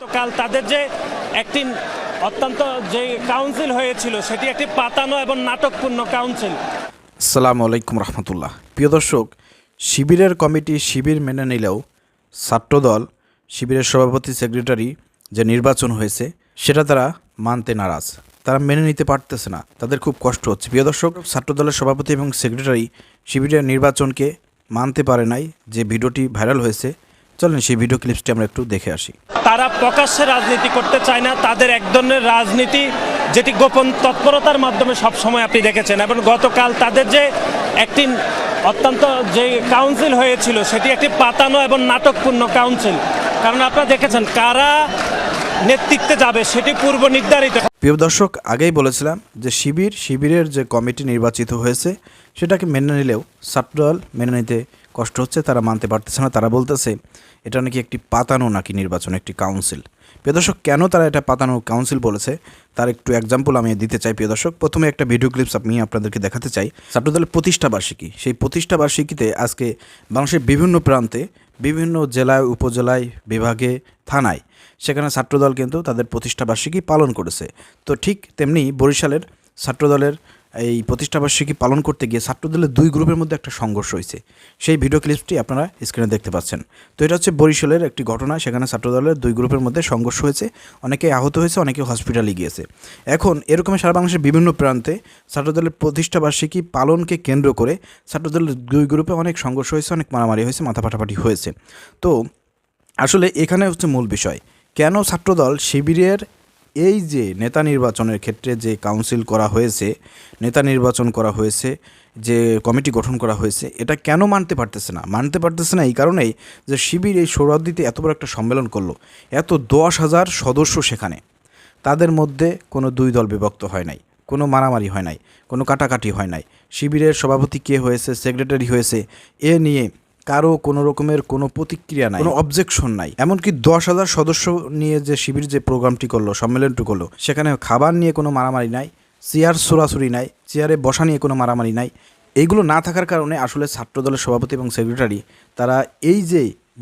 গতকাল তাদের যে একটি অত্যন্ত যে কাউন্সিল হয়েছিল সেটি একটি পাতানো এবং নাটকপূর্ণ কাউন্সিল। আসসালামু আলাইকুম রহমতুল্লাহ। প্রিয় দর্শক, শিবিরের কমিটি শিবির মেনে নিলেও ছাত্রদল শিবিরের সভাপতি সেক্রেটারি যে নির্বাচন হয়েছে সেটা তারা মানতে নারাজ, তারা মেনে নিতে পারতেছে না, তাদের খুব কষ্ট হচ্ছে। প্রিয় দর্শক, ছাত্রদলের সভাপতি এবং সেক্রেটারি শিবিরের নির্বাচনকে মানতে পারে নাই, যে ভিডিওটি ভাইরাল হয়েছে, চলেন সেই ভিডিও ক্লিপসটি আমরা একটু দেখে আসি। তারা প্রকাশ্যে রাজনীতি করতে চায় না, তাদের এক ধরনের রাজনীতি যেটি গোপন তৎপরতার মাধ্যমে সবসময় আপনি দেখেছেন। এবং গতকাল তাদের যে একটি অত্যন্ত যে কাউন্সিল হয়েছিল সেটি একটি পাতানো এবং নাটকপূর্ণ কাউন্সিল, কারণ আপনারা দেখেছেন কারা নেতৃত্বে যাবে সেটি পূর্ব নির্ধারিত। প্রিয় দর্শক, আগেই বলেছিলাম যে শিবিরের যে কমিটি নির্বাচিত হয়েছে সেটাকে মেনে নিলেও ছাত্রদল মেনে নিতে কষ্ট হচ্ছে, তারা মানতে পারতেছে না। তারা বলতেছে এটা নাকি একটি পাতানো নাকি নির্বাচন, একটি কাউন্সিল। প্রিয় দর্শক, কেন তারা এটা পাতানো কাউন্সিল বলেছে তার একটু এক্সাম্পল আমি দিতে চাই। প্রিয় দর্শক, প্রথমে একটা ভিডিও ক্লিপস আমি আপনাদেরকে দেখাতে চাই। ছাত্রদলের প্রতিষ্ঠা বার্ষিকী, সেই প্রতিষ্ঠা বার্ষিকীতে আজকে বাংলাদেশের বিভিন্ন প্রান্তে, বিভিন্ন জেলায়, উপজেলায়, বিভাগে, থানায়, সেখানে ছাত্রদল কিন্তু তাদের প্রতিষ্ঠা বার্ষিকী পালন করেছে। তো ঠিক তেমনি বরিশালের ছাত্রদলের এই প্রতিষ্ঠাবার্ষিকী পালন করতে গিয়ে ছাত্রদলের দুই গ্রুপের মধ্যে একটা সংঘর্ষ হয়েছে। সেই ভিডিও ক্লিপসটি আপনারা স্ক্রিনে দেখতে পাচ্ছেন। তো এটা হচ্ছে বরিশালের একটি ঘটনা, সেখানে ছাত্রদলের দুই গ্রুপের মধ্যে সংঘর্ষ হয়েছে, অনেকে আহত হয়েছে, অনেকে হসপিটালে গিয়েছে। এখন এরকম সারা বাংলাদেশের বিভিন্ন প্রান্তে ছাত্রদলের প্রতিষ্ঠাবার্ষিকী পালনকে কেন্দ্র করে ছাত্রদলের দুই গ্রুপে অনেক সংঘর্ষ হয়েছে, অনেক মারামারি হয়েছে, মাথা ফাটাফাটি হয়েছে। তো আসলে এখানে হচ্ছে মূল বিষয়, কেন ছাত্রদল শিবিরের এই যে নেতা নির্বাচনের ক্ষেত্রে যে কাউন্সিল করা হয়েছে, নেতা নির্বাচন করা হয়েছে, যে কমিটি গঠন করা হয়েছে, এটা কেন মানতে পারতেছে না এই কারণেই যে শিবির এই সোহরাওয়ার্দীতে এত বড় একটা সম্মেলন করলো, এত 10,000 সদস্য সেখানে, তাদের মধ্যে কোনো দুই দল বিভক্ত হয় নাই, কোনো মারামারি হয় নাই, কোনো কাটাকাটি হয় নাই। শিবিরের সভাপতি কে হয়েছে, সেক্রেটারি হয়েছে, এ নিয়ে কারো কোনো রকমের কোনো প্রতিক্রিয়া নাই, কোনো অবজেকশন নাই। এমনকি 10,000 সদস্য নিয়ে যে শিবির যে প্রোগ্রামটি করলো, সম্মেলনটি করলো, সেখানে খাবার নিয়ে কোনো মারামারি নাই, চেয়ার ছোড়াছুরি নাই, চেয়ারে বসা নিয়ে কোনো মারামারি নাই। এইগুলো না থাকার কারণে আসলে ছাত্রদলের সভাপতি এবং সেক্রেটারি তারা এই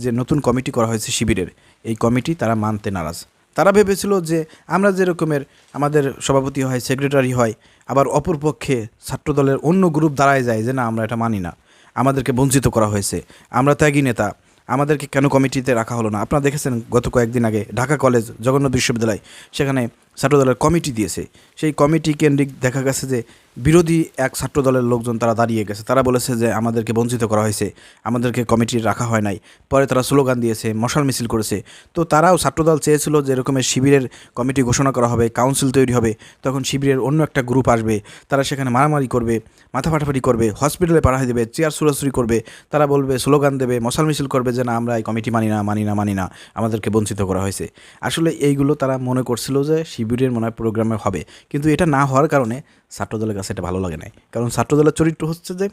যে নতুন কমিটি করা হয়েছে শিবিরের, এই কমিটি তারা মানতে নারাজ। তারা ভেবেছিল যে আমরা যে রকমের আমাদের সভাপতি হয়, সেক্রেটারি হয়, আবার অপরপক্ষে ছাত্রদলের অন্য গ্রুপ দাঁড়ায় যায় যে না, আমরা এটা মানি না, আমাদেরকে বঞ্চিত করা হয়েছে, আমরা ত্যাগী নেতা, আমাদেরকে কেন কমিটিতে রাখা হলো না। আপনারা দেখেছেন গত কয়েকদিন আগে ঢাকা কলেজ, জগন্নাথ বিশ্ববিদ্যালয়, সেখানে ছাত্রদলের কমিটি দিয়েছে। সেই কমিটি কেন্দ্রিক দেখা গেছে যে বিরোধী এক ছাত্রদলের লোকজন তারা দাঁড়িয়ে গেছে, তারা বলেছে যে আমাদেরকে বঞ্চিত করা হয়েছে, আমাদেরকে কমিটি রাখা হয় নাই। পরে তারা স্লোগান দিয়েছে, মশাল মিছিল করেছে। তো তারাও, ছাত্রদল চেয়েছিল যে এরকমের শিবিরের কমিটি ঘোষণা করা হবে, কাউন্সিল তৈরি হবে, তখন শিবিরের অন্য একটা গ্রুপ আসবে, তারা সেখানে মারামারি করবে, মাথা ফাটাফাটি করবে, হসপিটালে পাঠাই দেবে, চেয়ার ছোড়াছুরি করবে, তারা বলবে, স্লোগান দেবে, মশাল মিছিল করবে যে না, আমরা এই কমিটি মানি না, আমাদেরকে বঞ্চিত করা হয়েছে। আসলে এইগুলো তারা মনে করছিল যে শিবিরের মনে হয় প্রোগ্রামে হবে, কিন্তু এটা না হওয়ার কারণে ছাত্রদলের কাছে এটা ভালো লাগে নাই। কারণ ছাত্রদলের চরিত্র হচ্ছে যে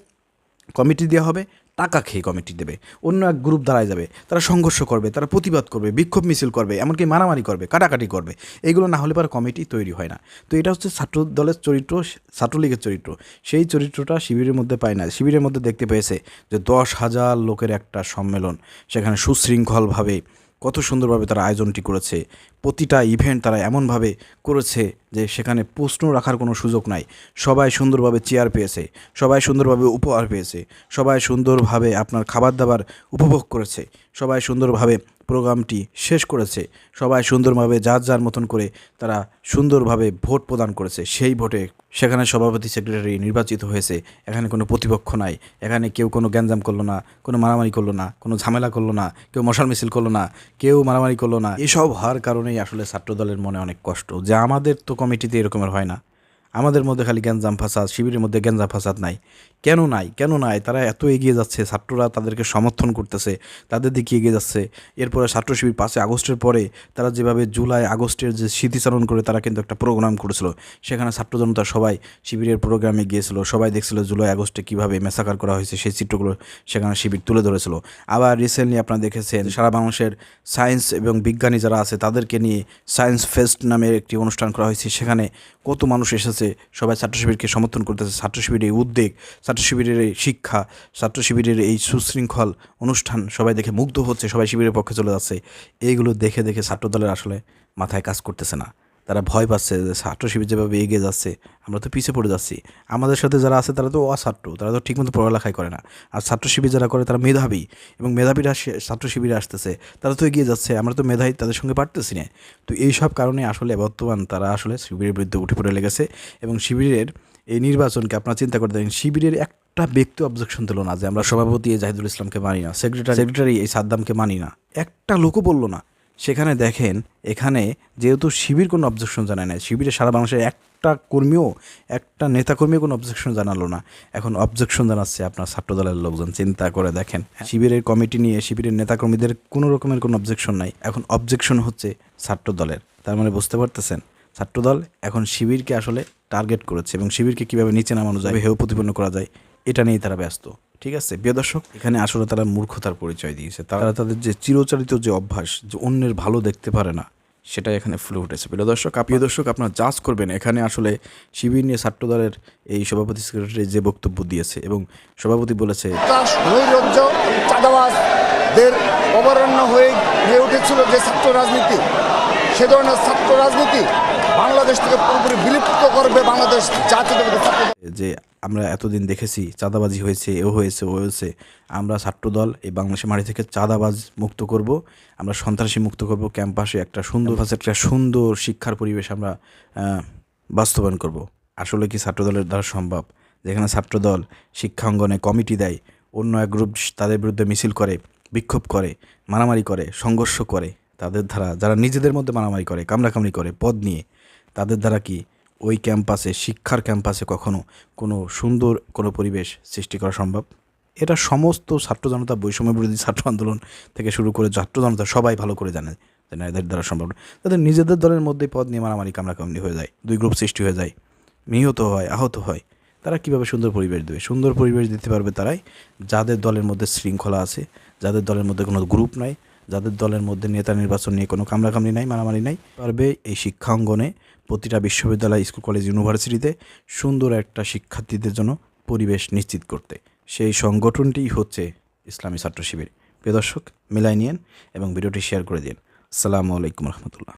কমিটি দেওয়া হবে, টাকা খেয়ে কমিটি দেবে, অন্য এক গ্রুপ দাঁড়ায় যাবে, তারা সংঘর্ষ করবে, তারা প্রতিবাদ করবে, বিক্ষোভ মিছিল করবে, এমনকি মারামারি করবে, কাটাকাটি করবে। এইগুলো না হলে পরে কমিটি তৈরি হয় না। তো এটা হচ্ছে ছাত্রদলের চরিত্র, ছাত্রলীগের চরিত্র। সেই চরিত্রটা শিবিরের মধ্যে পায় না। শিবিরের মধ্যে দেখতে পেয়েছে যে 10,000 লোকের একটা সম্মেলন, সেখানে সুশৃঙ্খলভাবে কত সুন্দরভাবে তারা আয়োজনটি করেছে। প্রতিটা ইভেন্ট তারা এমনভাবে করেছে যে সেখানে প্রশ্ন রাখার কোনো সুযোগ নাই। সবাই সুন্দরভাবে চেয়ার পেয়েছে, সবাই সুন্দরভাবে উপহার পেয়েছে, সবাই সুন্দরভাবে আপনার খাবার দাবার উপভোগ করেছে, সবাই সুন্দরভাবে প্রোগ্রামটি শেষ করেছে, সবাই সুন্দরভাবে যার মতন করে তারা সুন্দরভাবে ভোট প্রদান করেছে। সেই ভোটে সেখানে সভাপতি সেক্রেটারি নির্বাচিত হয়েছে। এখানে কোনো প্রতিপক্ষ নাই, এখানে কেউ কোনো গ্যাঞ্জাম করলো না, কোনো মারামারি করলো না, কোনো ঝামেলা করলো না, কেউ মশাল মিছিল করলো না, কেউ মারামারি করলো না। এসব হওয়ার কারণেই আসলে ছাত্রদলের মনে অনেক কষ্ট যে আমাদের তো কমিটিতে এরকমের হয় না, আমাদের মধ্যে খালি গ্যাঞ্জাম ফাসাদ, শিবিরের মধ্যে গ্যাঞ্জাম ফাসাদ নাই। কেন নাই? তারা এত এগিয়ে যাচ্ছে, ছাত্ররা তাদেরকে সমর্থন করতেছে, তাদের দিকে এগিয়ে যাচ্ছে। এরপরে ছাত্র শিবির 5 আগস্টের পরে তারা যেভাবে জুলাই আগস্টের যে স্মৃতিচারণ করে তারা কিন্তু একটা প্রোগ্রাম করেছিল, সেখানে ছাত্র জনতা সবাই শিবিরের প্রোগ্রামে গিয়েছিল, সবাই দেখছিল জুলাই আগস্টে কীভাবে মেসাকার করা হয়েছে, সেই চিত্রগুলো সেখানে শিবির তুলে ধরেছিল। আবার রিসেন্টলি আপনারা দেখেছেন সারা বাংলাদেশের সায়েন্স এবং বিজ্ঞানী যারা আছে তাদেরকে নিয়ে সায়েন্স ফেস্ট নামের একটি অনুষ্ঠান করা হয়েছে, সেখানে কত মানুষ এসেছে, করতেছে, সবাই ছাত্র শিবিরকে সমর্থন করতেছে। ছাত্র শিবিরের এই উদ্যোগ, ছাত্র শিবিরের এই শিক্ষা, ছাত্র শিবিরের এই সুশৃঙ্খল অনুষ্ঠান সবাই দেখে মুগ্ধ হচ্ছে, সবাই শিবিরের পক্ষে চলে যাচ্ছে। এইগুলো দেখে দেখে ছাত্রদলের আসলে মাথায় কাজ করতেছে না। তারা ভয় পাচ্ছে যে ছাত্র শিবির যেভাবে এগিয়ে যাচ্ছে আমরা তো পিছিয়ে পড়ে যাচ্ছি। আমাদের সাথে যারা আছে তারা তো অছাত্র, তারা তো ঠিকমতো পড়ালেখাই করে না। আর ছাত্র শিবির যারা করে তারা মেধাবী, এবং মেধাবীরা ছাত্র শিবিরে আসতেছে, তারা তো এগিয়ে যাচ্ছে, আমরা তো মেধাবী তাদের সঙ্গে পারতেছি না। তো এই সব কারণে আসলে বর্তমান তারা আসলে শিবিরের বিরুদ্ধে উঠে পড়ে লেগেছে। এবং শিবিরের এই নির্বাচনকে আপনারা চিন্তা করে দেখেন, শিবিরের একটা ব্যক্তি অবজেকশন দিল না যে আমরা সভাপতি এই জাহিদুল ইসলামকে মানি না, সেক্রেটারি এই সাদ্দামকে মানি না, একটা লোকও বললো না। সেখানে দেখেন, এখানে যেহেতু শিবির কোনো অবজেকশন জানায় না, শিবিরের সারা বাংলাদেশের একটা কর্মীও, একটা নেতাকর্মীও কোনো অবজেকশন জানালো না, এখন অবজেকশন জানাচ্ছে আপনার ছাত্রদলের লোকজন। চিন্তা করে দেখেন, শিবিরের কমিটি নিয়ে শিবিরের নেতাকর্মীদের কোনো রকমের কোনো অবজেকশন নাই, এখন অবজেকশন হচ্ছে ছাত্রদলের। তার মানে বুঝতে পারতেছেন, ছাত্রদল এখন শিবিরকে আসলে টার্গেট করেছে, এবং শিবিরকে কীভাবে নিচে নামানো যায়, হেয় প্রতিপন্ন করা যায়, এটা নিয়েই তারা ব্যস্ত। ঠিক আছে প্রিয় দর্শক, এখানে আসলে তারা মূর্খতার পরিচয় দিয়েছে। তারা তাদের যে চিরচারিত যে অভ্যাস, যে অন্যের ভালো দেখতে পারে না, সেটাই এখানে ফুলে উঠেছে। প্রিয় দর্শক আপনারা জাজ করবেন এখানে আসলে শিবির নিয়ে ছাত্রদলের এই সভাপতি সেক্রেটারি যে বক্তব্য দিয়েছে, এবং সভাপতি বলেছে নৈরাজ্য চাঁদাবাজদের অবরণ্য হয়ে উঠেছিল যে ছাত্র রাজনীতি, সে ধরনের ছাত্র রাজনীতি বাংলাদেশ থেকে পুরোপুরি বিলুপ্ত করবে বাংলাদেশ জাতীয়তাবাদী ছাত্র। যে আমরা এতদিন দেখেছি চাঁদাবাজি হয়েছে, ও হয়েছে, আমরা ছাত্রদল এই বাংলাদেশের মাটি থেকে চাঁদাবাজ মুক্ত করব, আমরা সন্ত্রাসী মুক্ত করব, ক্যাম্পাসে একটা সুন্দর শিক্ষার পরিবেশ আমরা বাস্তবায়ন করব। আসলে কি ছাত্রদলের দ্বারা সম্ভব? যেখানে ছাত্রদল শিক্ষা অঙ্গনে কমিটি দেয়, অন্য এক গ্রুপ তাদের বিরুদ্ধে মিছিল করে, বিক্ষোভ করে, মারামারি করে, সংঘর্ষ করে, তাদের দ্বারা যারা নিজেদের মধ্যে মারামারি করে, কামড়াকামড়ি করে পদ নিয়ে, তাদের দ্বারা কি ওই ক্যাম্পাসে, শিক্ষার ক্যাম্পাসে কখনো কোনো সুন্দর কোনো পরিবেশ সৃষ্টি করা সম্ভব? এটা সমস্ত ছাত্র জনতা, বৈষম্য বিরোধী ছাত্র আন্দোলন থেকে শুরু করে ছাত্র জনতা সবাই ভালো করে জানে যে না, এদের দ্বারা সম্ভব না। তাদের নিজেদের দলের মধ্যে পদ নিয়ে মারামারি কামড়াকামড়ি হয়ে যায়, দুই গ্রুপ সৃষ্টি হয়ে যায়, নিহত হয়, আহত হয়। তারা কীভাবে সুন্দর পরিবেশ দেবে? সুন্দর পরিবেশ দিতে পারবে তারাই যাদের দলের মধ্যে শৃঙ্খলা আছে, যাদের দলের মধ্যে কোনো গ্রুপ নাই, যাদের দলের মধ্যে নেতা নির্বাচন নিয়ে কোনো কামড়াকামড়ি নাই, মারামারি নাই। পারবে এই শিক্ষা অঙ্গনে প্রতিটা বিশ্ববিদ্যালয়, স্কুল, কলেজ, ইউনিভার্সিটিতে সুন্দর একটা শিক্ষার্থীদের জন্য পরিবেশ নিশ্চিত করতে। সেই সংগঠনটিই হচ্ছে ইসলামী ছাত্র শিবির। প্রিয় দর্শক, মিলাই নিয়েন এবং ভিডিওটি শেয়ার করে দিন। আসসালামু আলাইকুম রহমতুল্লাহ।